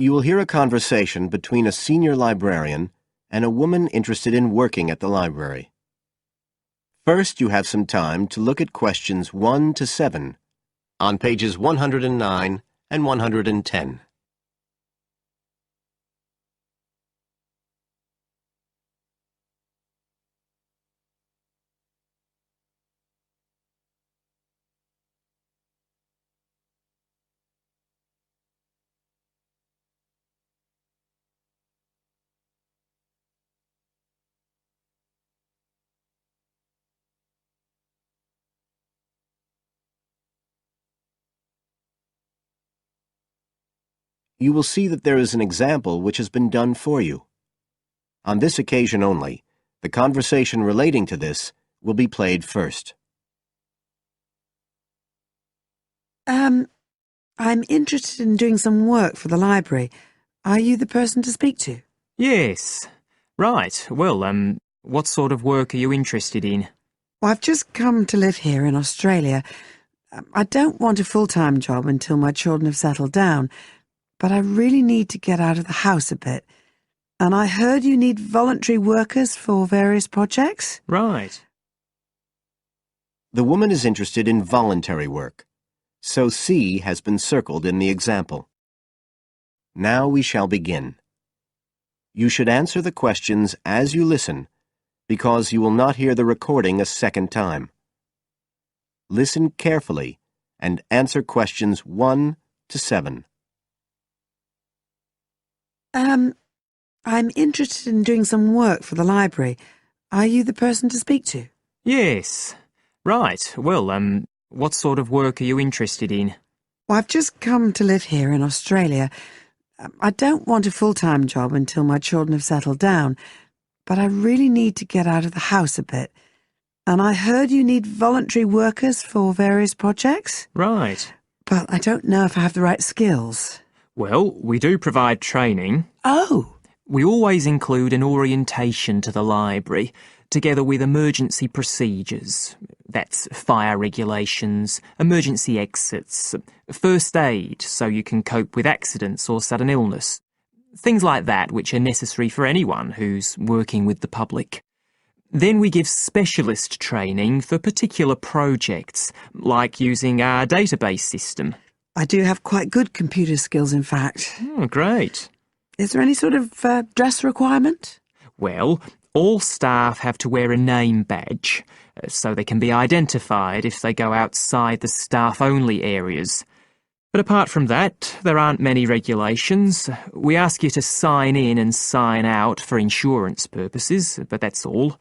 You will hear a conversation between a senior librarian and a woman interested in working at the library. First, you have some time to look at questions 1 to 7 on pages 109 and 110. You will see that there is an example which has been done for you. On this occasion only, the conversation relating to this will be played first. I'm interested in doing some work for the library. Are you the person to speak to? Yes. Right. Well, what sort of work are you interested in? Well, I've just come to live here in Australia. I don't want a full-time job until my children have settled down, but I really need to get out of the house a bit. And I heard you need voluntary workers for various projects? Right. The woman is interested in voluntary work, so C has been circled in the example. Now we shall begin. You should answer the questions as you listen, because you will not hear the recording a second time. Listen carefully and answer questions 1 to 7. I'm interested in doing some work for the library. Are you the person to speak to? Yes. Right. Well, what sort of work are you interested in? Well, I've just come to live here in Australia. I don't want a full-time job until my children have settled down, but I really need to get out of the house a bit. And I heard you need voluntary workers for various projects? Right. But I don't know if I have the right skills. Well, we do provide training. Oh! We always include an orientation to the library, together with emergency procedures. That's fire regulations, emergency exits, first aid so you can cope with accidents or sudden illness. Things like that which are necessary for anyone who's working with the public. Then we give specialist training for particular projects, like using our database system. I do have quite good computer skills, in fact. Oh, great. Is there any sort of dress requirement? Well, all staff have to wear a name badge, so they can be identified if they go outside the staff-only areas. But apart from that, there aren't many regulations. We ask you to sign in and sign out for insurance purposes, but that's all.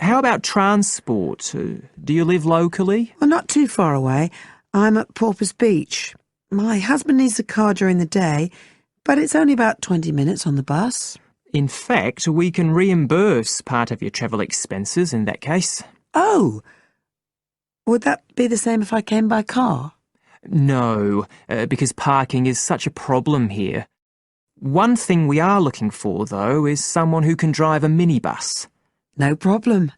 How about transport? Do you live locally? Well, not too far away. I'm at Porpoise Beach. My husband needs a car during the day, but it's only about 20 minutes on the bus. In fact, we can reimburse part of your travel expenses in that case. Oh! Would that be the same if I came by car? No, because parking is such a problem here. One thing we are looking for, though, is someone who can drive a minibus. No problem.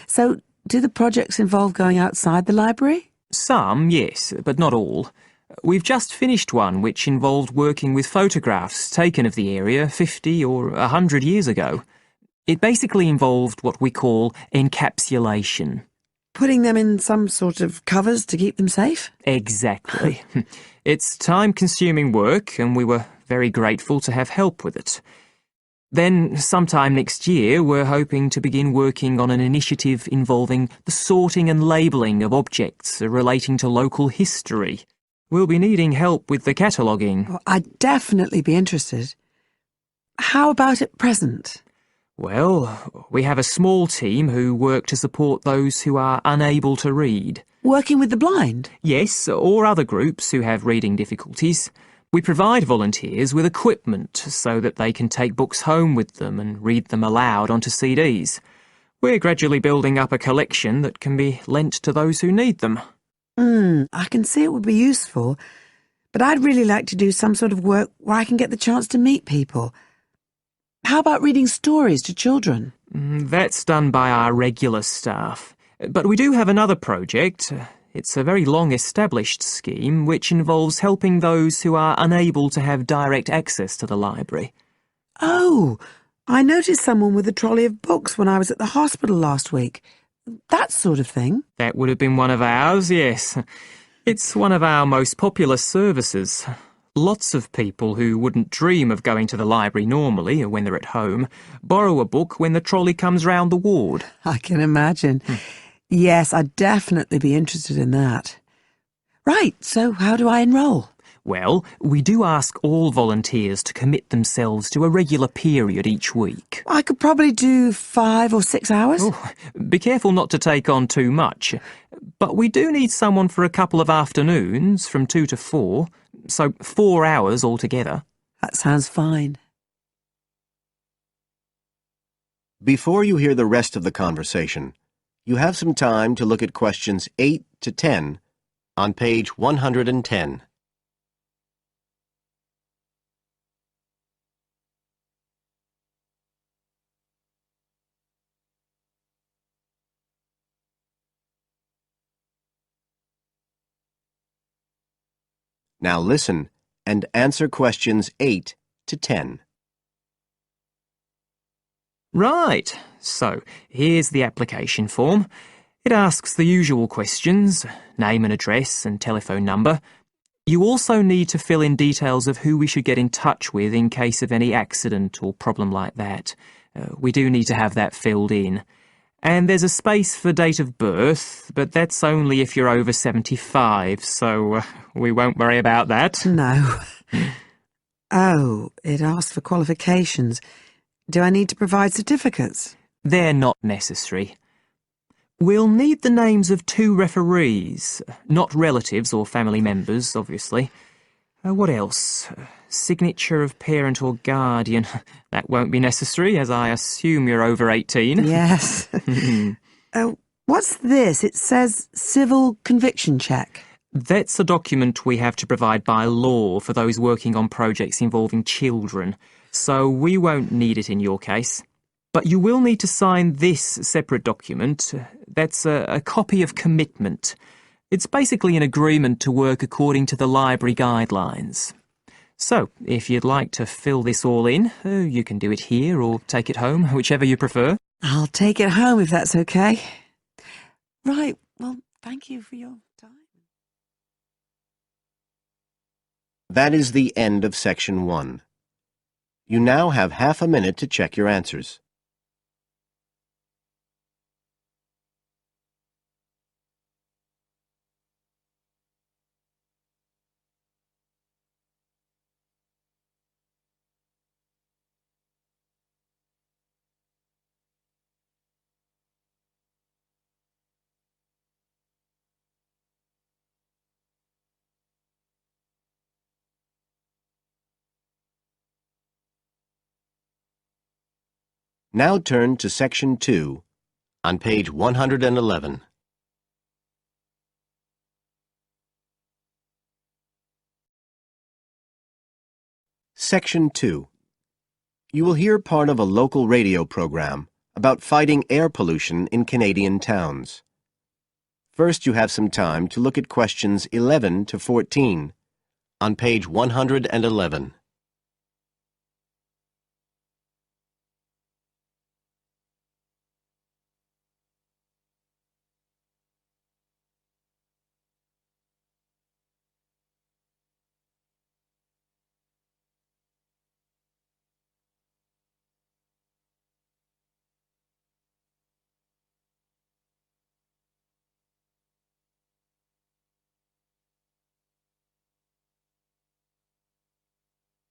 So, do the projects involve going outside the library? Some, yes, but not all. We've just finished one which involved working with photographs taken of the area 50 or 100 years ago. It basically involved what we call encapsulation. Putting them in some sort of covers to keep them safe? Exactly. It's time-consuming work, and we were very grateful to have help with it. Then, sometime next year, we're hoping to begin working on an initiative involving the sorting and labelling of objects relating to local history. We'll be needing help with the cataloguing. Oh, I'd definitely be interested. How about at present? Well, we have a small team who work to support those who are unable to read. Working with the blind? Yes, or other groups who have reading difficulties. We provide volunteers with equipment so that they can take books home with them and read them aloud onto CDs. We're gradually building up a collection that can be lent to those who need them. I can see it would be useful, but I'd really like to do some sort of work where I can get the chance to meet people. How about reading stories to children? That's done by our regular staff. But we do have another project. It's a very long-established scheme which involves helping those who are unable to have direct access to the library. Oh, I noticed someone with a trolley of books when I was at the hospital last week. That sort of thing. That would have been one of ours, yes. It's one of our most popular services. Lots of people who wouldn't dream of going to the library normally, or when they're at home, borrow a book when the trolley comes round the ward. I can imagine. Yes, I'd definitely be interested in that. Right, so how do I enrol? Well, we do ask all volunteers to commit themselves to a regular period each week. I could probably do 5 or 6 hours. Oh, be careful not to take on too much. But we do need someone for a couple of afternoons, from 2 to 4, so 4 hours altogether. That sounds fine. Before you hear the rest of the conversation, you have some time to look at questions 8 to 10 on page 110. Now listen and answer questions 8 to 10. Right, so here's the application form. It asks the usual questions, name and address and telephone number. You also need to fill in details of who we should get in touch with in case of any accident or problem like that. We do need to have that filled in. And there's a space for date of birth, but that's only if you're over 75, so we won't worry about that. No. Oh, it asks for qualifications. Do I need to provide certificates? They're not necessary. We'll need the names of 2 referees, not relatives or family members, obviously. What else? Signature of parent or guardian. That won't be necessary, as I assume you're over 18. Yes. What's this? It says civil conviction check. That's a document we have to provide by law for those working on projects involving children, so we won't need it in your case. But you will need to sign this separate document. That's a copy of commitment. It's basically an agreement to work according to the library guidelines. So, if you'd like to fill this all in, you can do it here or take it home, whichever you prefer. I'll take it home if that's okay. Right, well, thank you for your time. That is the end of section 1. You now have half a minute to check your answers. Now turn to section 2 on page 111. Section 2. You will hear part of a local radio program about fighting air pollution in Canadian towns. First, you have some time to look at questions 11 to 14 on page 111.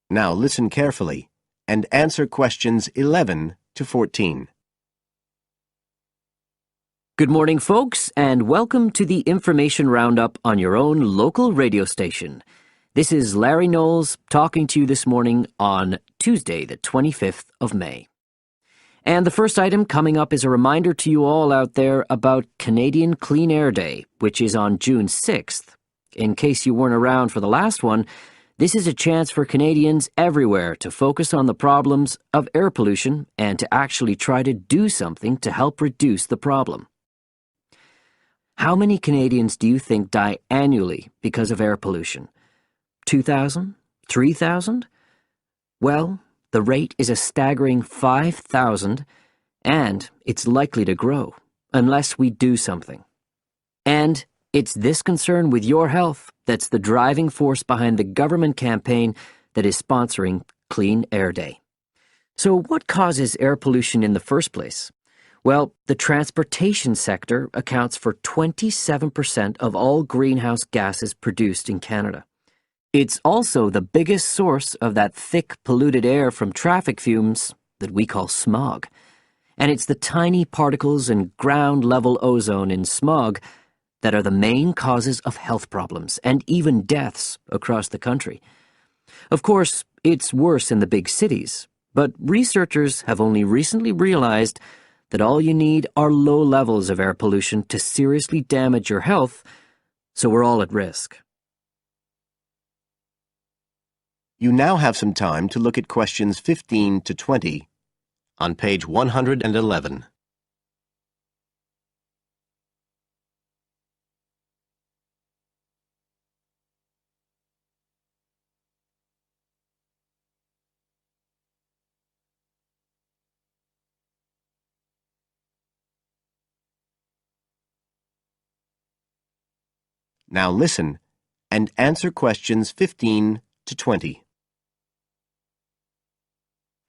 Now listen carefully and answer questions 11 to 14. Good morning, folks, and welcome to the Information Roundup on your own local radio station. This is Larry Knowles talking to you this morning on Tuesday, the 25th of May. And the first item coming up is a reminder to you all out there about Canadian Clean Air Day, which is on June 6th. In case you weren't around for the last one, this is a chance for Canadians everywhere to focus on the problems of air pollution and to actually try to do something to help reduce the problem. How many Canadians do you think die annually because of air pollution? 2,000? 3,000? Well, the rate is a staggering 5,000, and it's likely to grow, unless we do something. And it's this concern with your health that's the driving force behind the government campaign that is sponsoring Clean Air Day. So what causes air pollution in the first place? Well, the transportation sector accounts for 27% of all greenhouse gases produced in Canada. It's also the biggest source of that thick, polluted air from traffic fumes that we call smog. And it's the tiny particles and ground-level ozone in smog that are the main causes of health problems and even deaths across the country. Of course, it's worse in the big cities, but researchers have only recently realized that all you need are low levels of air pollution to seriously damage your health, so we're all at risk. You now have some time to look at questions 15 to 20 on page 111. Now listen and answer questions 15 to 20.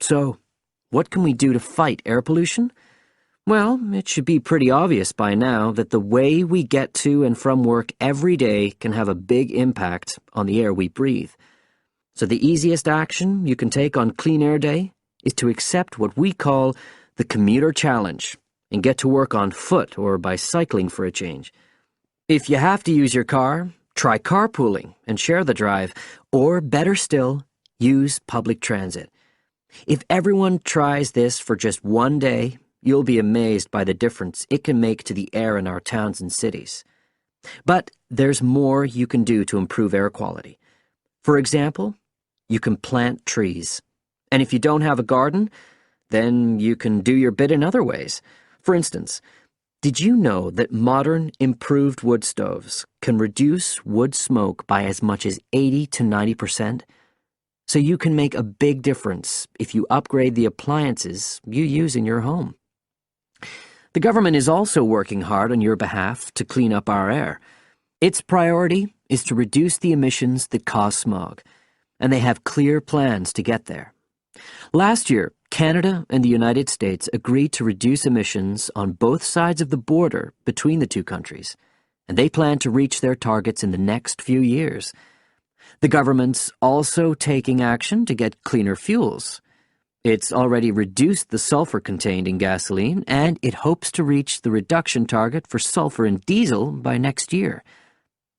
So, what can we do to fight air pollution? Well, it should be pretty obvious by now that the way we get to and from work every day can have a big impact on the air we breathe. So the easiest action you can take on Clean Air Day is to accept what we call the commuter challenge and get to work on foot or by cycling for a change. If you have to use your car, try carpooling and share the drive, or better still, use public transit. If everyone tries this for just one day, you'll be amazed by the difference it can make to the air in our towns and cities. But there's more you can do to improve air quality. For example, you can plant trees. And if you don't have a garden, then you can do your bit in other ways. For instance, did you know that modern, improved wood stoves can reduce wood smoke by as much as 80 to 90%? So you can make a big difference if you upgrade the appliances you use in your home. The government is also working hard on your behalf to clean up our air. Its priority is to reduce the emissions that cause smog, and they have clear plans to get there. Last year, Canada and the United States agreed to reduce emissions on both sides of the border between the two countries, and they plan to reach their targets in the next few years. The government's also taking action to get cleaner fuels. It's already reduced the sulfur contained in gasoline, and it hopes to reach the reduction target for sulfur in diesel by next year.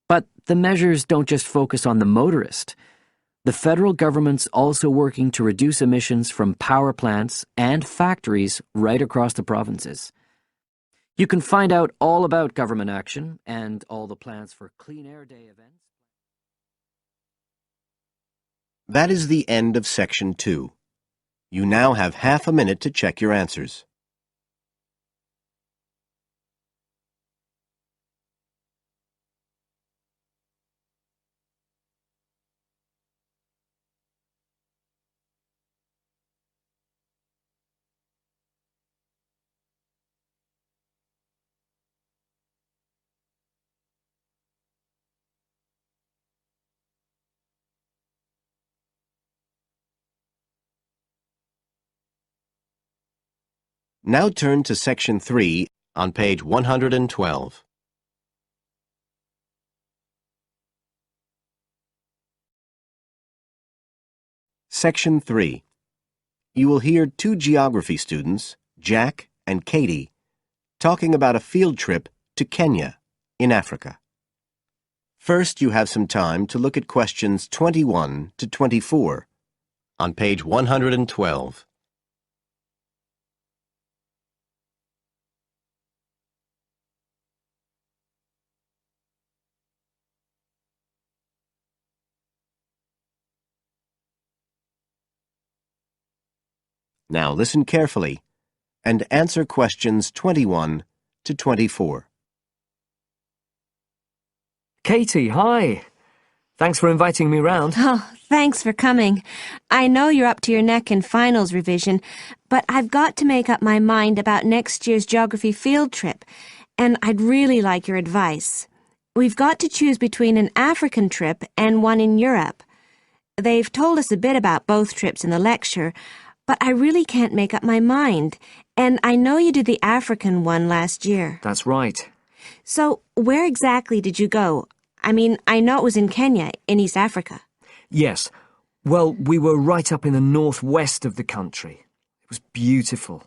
But the measures don't just focus on the motorist. The federal government's also working to reduce emissions from power plants and factories right across the provinces. You can find out all about government action and all the plans for Clean Air Day events. That is the end of section 2. You now have half a minute to check your answers. Now turn to section 3 on page 112. Section 3. You will hear two geography students, Jack and Katie, talking about a field trip to Kenya in Africa. First, you have some time to look at questions 21 to 24 on page 112. Now listen carefully and answer questions 21 to 24. Katie, hi. Thanks for inviting me round. Oh, thanks for coming. I know you're up to your neck in finals revision, but I've got to make up my mind about next year's geography field trip, and I'd really like your advice. We've got to choose between an African trip and one in Europe. They've told us a bit about both trips in the lecture, but I really can't make up my mind, and I know you did the African one last year. That's right. So, where exactly did you go? I mean, I know it was in Kenya, in East Africa. Yes. Well, we were right up in the northwest of the country. It was beautiful.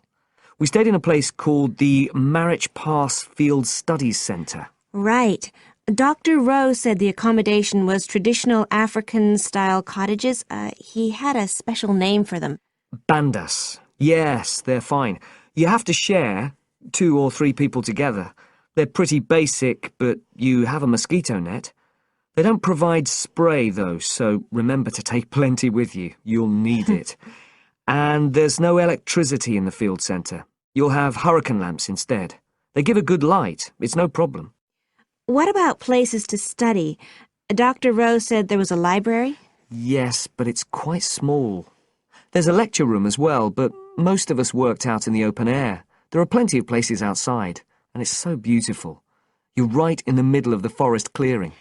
We stayed in a place called the Marich Pass Field Studies Centre. Right. Dr. Rowe said the accommodation was traditional African-style cottages. He had a special name for them. Bandas. Yes, they're fine. You have to share, 2 or 3 people together. They're pretty basic, but you have a mosquito net. They don't provide spray, though, so remember to take plenty with you. You'll need it. And there's no electricity in the field centre. You'll have hurricane lamps instead. They give a good light. It's no problem. What about places to study? Dr. Rowe said there was a library? Yes, but it's quite small. There's a lecture room as well, but most of us worked out in the open air. There are plenty of places outside, and it's so beautiful. You're right in the middle of the forest clearing.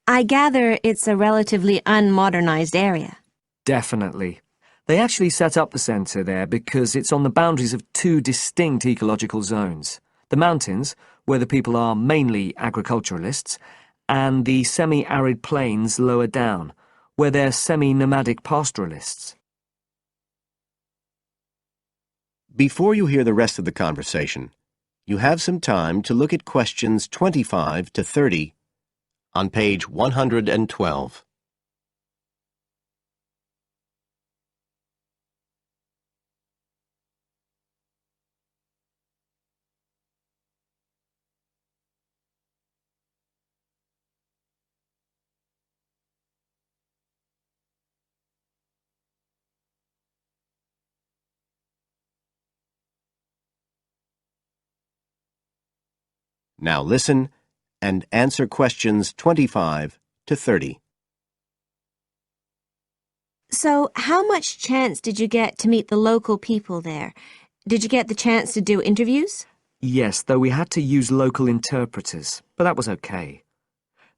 I gather it's a relatively unmodernized area. Definitely. They actually set up the centre there because it's on the boundaries of 2 distinct ecological zones. The mountains, where the people are mainly agriculturalists, and the semi-arid plains lower down, where they're semi-nomadic pastoralists. Before you hear the rest of the conversation, you have some time to look at questions 25 to 30 on page 112. Now listen and answer questions 25 to 30. So, how much chance did you get to meet the local people there? Did you get the chance to do interviews? Yes, though we had to use local interpreters, but that was okay.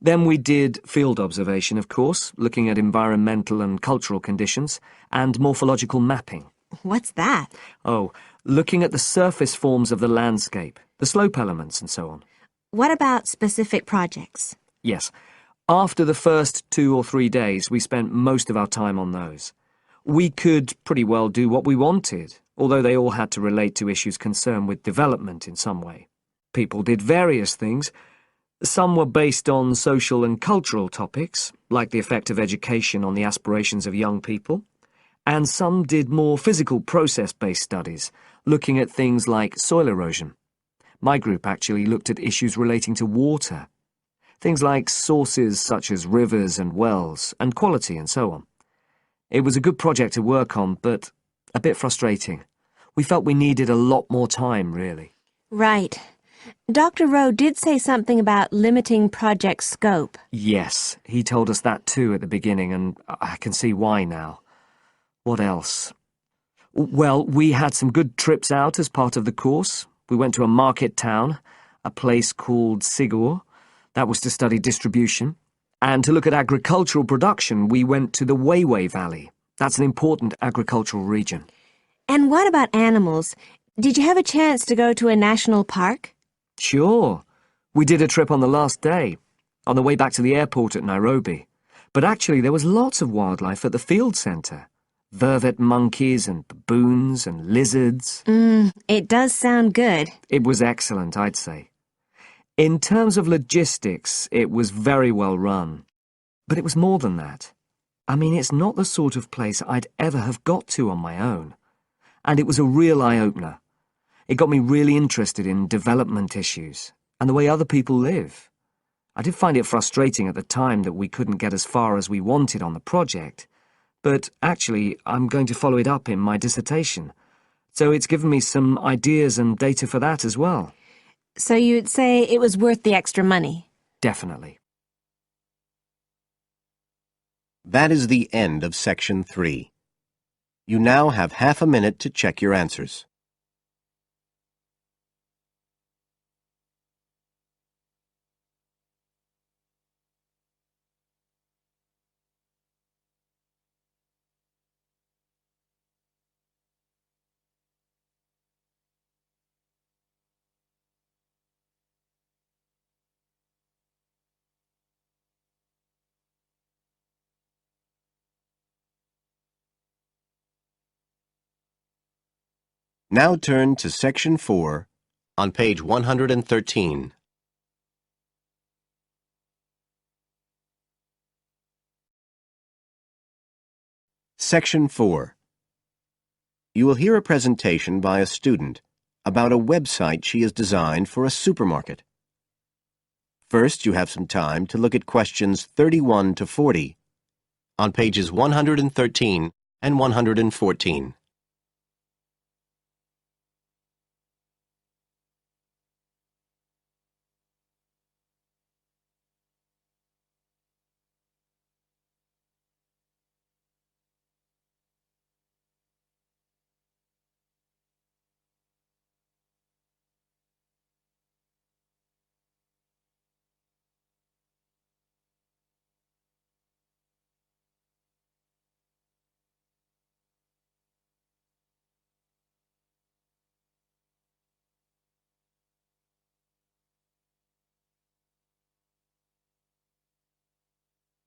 Then we did field observation, of course, looking at environmental and cultural conditions, and morphological mapping. What's that? Oh, looking at the surface forms of the landscape, the slope elements and so on. What about specific projects? Yes. After the first 2 or 3 days, we spent most of our time on those. We could pretty well do what we wanted, although they all had to relate to issues concerned with development in some way. People did various things. Some were based on social and cultural topics, like the effect of education on the aspirations of young people, and some did more physical process-based studies, looking at things like soil erosion. My group actually looked at issues relating to water, things like sources such as rivers and wells, and quality and so on. It was a good project to work on, but a bit frustrating. We felt we needed a lot more time, really. Right. Dr. Rowe did say something about limiting project scope. Yes, he told us that too at the beginning, and I can see why now. What else? Well, we had some good trips out as part of the course. We went to a market town, a place called Sigur. That was to study distribution. And to look at agricultural production, we went to the Weiwei Valley. That's an important agricultural region. And what about animals? Did you have a chance to go to a national park? Sure. We did a trip on the last day, on the way back to the airport at Nairobi. But actually there was lots of wildlife at the field centre. Vervet monkeys and baboons and lizards. It does sound good. It was excellent, I'd say. In terms of logistics, it was very well run. But it was more than that. I mean, it's not the sort of place I'd ever have got to on my own. And it was a real eye-opener. It got me really interested in development issues and the way other people live. I did find it frustrating at the time that we couldn't get as far as we wanted on the project. But actually, I'm going to follow it up in my dissertation. So it's given me some ideas and data for that as well. So you'd say it was worth the extra money? Definitely. That is the end of Section 3. You now have half a minute to check your answers. Now turn to Section 4 on page 113. Section 4. You will hear a presentation by a student about a website she has designed for a supermarket. First, you have some time to look at questions 31 to 40 on pages 113 and 114.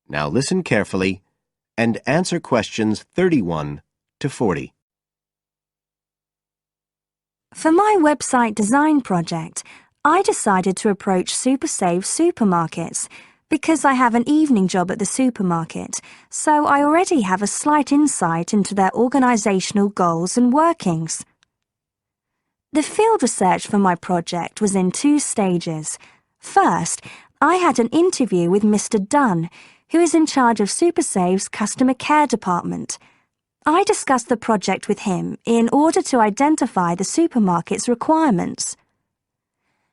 Now listen carefully and answer questions 31 to 40. For my website design project, I decided to approach SuperSave supermarkets because I have an evening job at the supermarket, so I already have a slight insight into their organisational goals and workings. The field research for my project was in 2 stages. First, I had an interview with Mr. Dunn, who is in charge of SuperSave's customer care department. I discussed the project with him in order to identify the supermarket's requirements.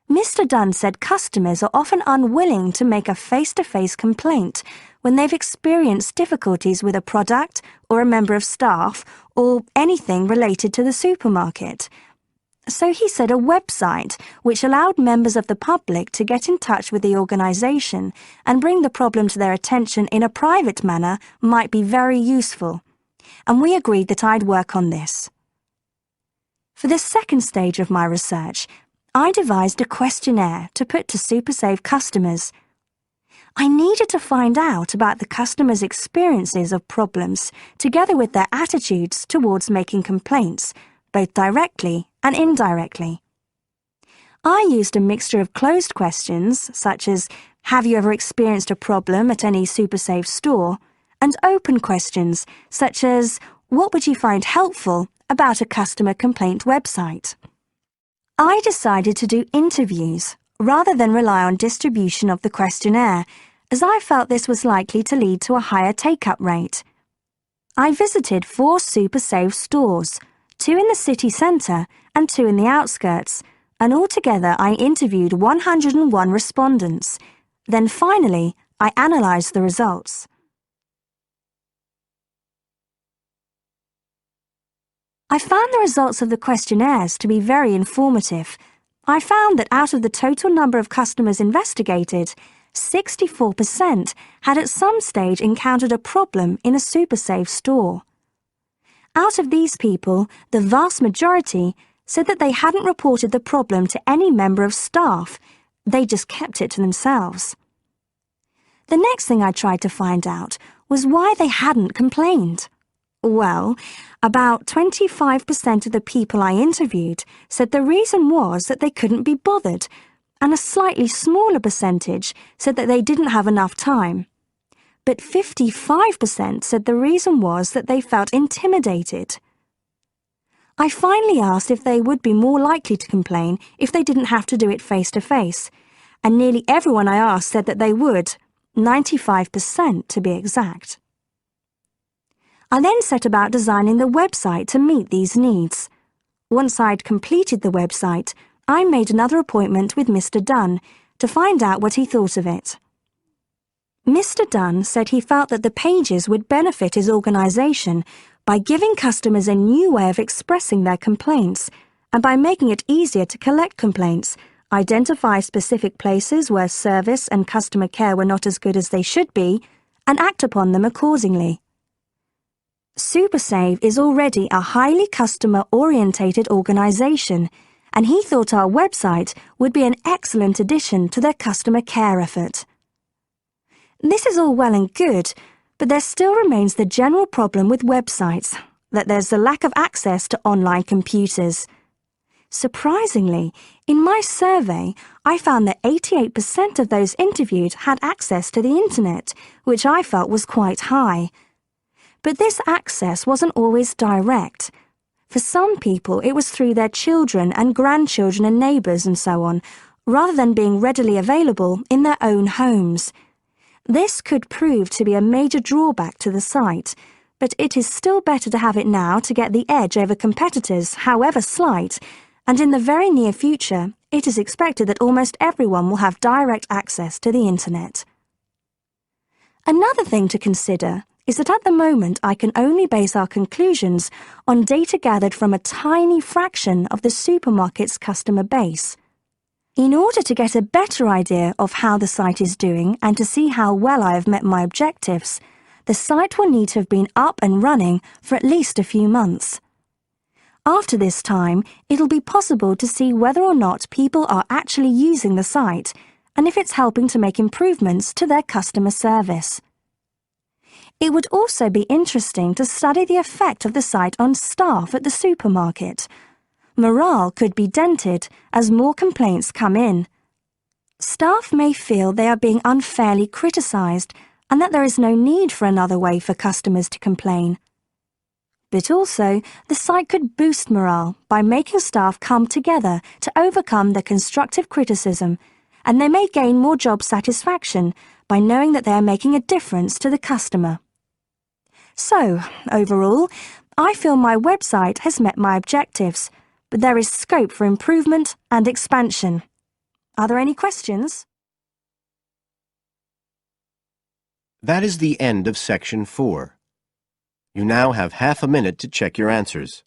Mr. Dunn said customers are often unwilling to make a face-to-face complaint when they've experienced difficulties with a product or a member of staff or anything related to the supermarket. So he said a website which allowed members of the public to get in touch with the organisation and bring the problem to their attention in a private manner might be very useful, and we agreed that I'd work on this. For the second stage of my research, I devised a questionnaire to put to SuperSave customers. I needed to find out about the customers' experiences of problems together with their attitudes towards making complaints, both directly and indirectly. I used a mixture of closed questions, such as, have you ever experienced a problem at any SuperSave store? And open questions, such as, what would you find helpful about a customer complaint website? I decided to do interviews rather than rely on distribution of the questionnaire, as I felt this was likely to lead to a higher take-up rate. I visited 4 SuperSave stores, 2 in the city centre and 2 in the outskirts, and altogether I interviewed 101 respondents. Then finally, I analysed the results. I found the results of the questionnaires to be very informative. I found that out of the total number of customers investigated, 64% had at some stage encountered a problem in a SuperSave store. Out of these people, the vast majority said that they hadn't reported the problem to any member of staff. They just kept it to themselves. The next thing I tried to find out was why they hadn't complained. Well, about 25% of the people I interviewed said the reason was that they couldn't be bothered, and a slightly smaller percentage said that they didn't have enough time. But 55% said the reason was that they felt intimidated. I finally asked if they would be more likely to complain if they didn't have to do it face-to-face, and nearly everyone I asked said that they would, 95% to be exact. I then set about designing the website to meet these needs. Once I'd completed the website, I made another appointment with Mr. Dunn to find out what he thought of it. Mr. Dunn said he felt that the pages would benefit his organisation by giving customers a new way of expressing their complaints and by making it easier to collect complaints, identify specific places where service and customer care were not as good as they should be, and act upon them accordingly. SuperSave is already a highly customer-orientated organisation, and he thought our website would be an excellent addition to their customer care effort. This is all well and good, but there still remains the general problem with websites, that there's the lack of access to online computers. Surprisingly, in my survey, I found that 88% of those interviewed had access to the internet, which I felt was quite high. But this access wasn't always direct. For some people, it was through their children and grandchildren and neighbours and so on, rather than being readily available in their own homes. This could prove to be a major drawback to the site, but it is still better to have it now to get the edge over competitors, however slight, and in the very near future, it is expected that almost everyone will have direct access to the internet. Another thing to consider is that at the moment I can only base our conclusions on data gathered from a tiny fraction of the supermarket's customer base. In order to get a better idea of how the site is doing and to see how well I have met my objectives, the site will need to have been up and running for at least a few months. After this time, it'll be possible to see whether or not people are actually using the site and if it's helping to make improvements to their customer service. It would also be interesting to study the effect of the site on staff at the supermarket. Morale could be dented as more complaints come in. Staff may feel they are being unfairly criticised and that there is no need for another way for customers to complain. But also, the site could boost morale by making staff come together to overcome the constructive criticism, and they may gain more job satisfaction by knowing that they are making a difference to the customer. So, overall, I feel my website has met my objectives, but there is scope for improvement and expansion. Are there any questions? That is the end of section 4. You now have half a minute to check your answers.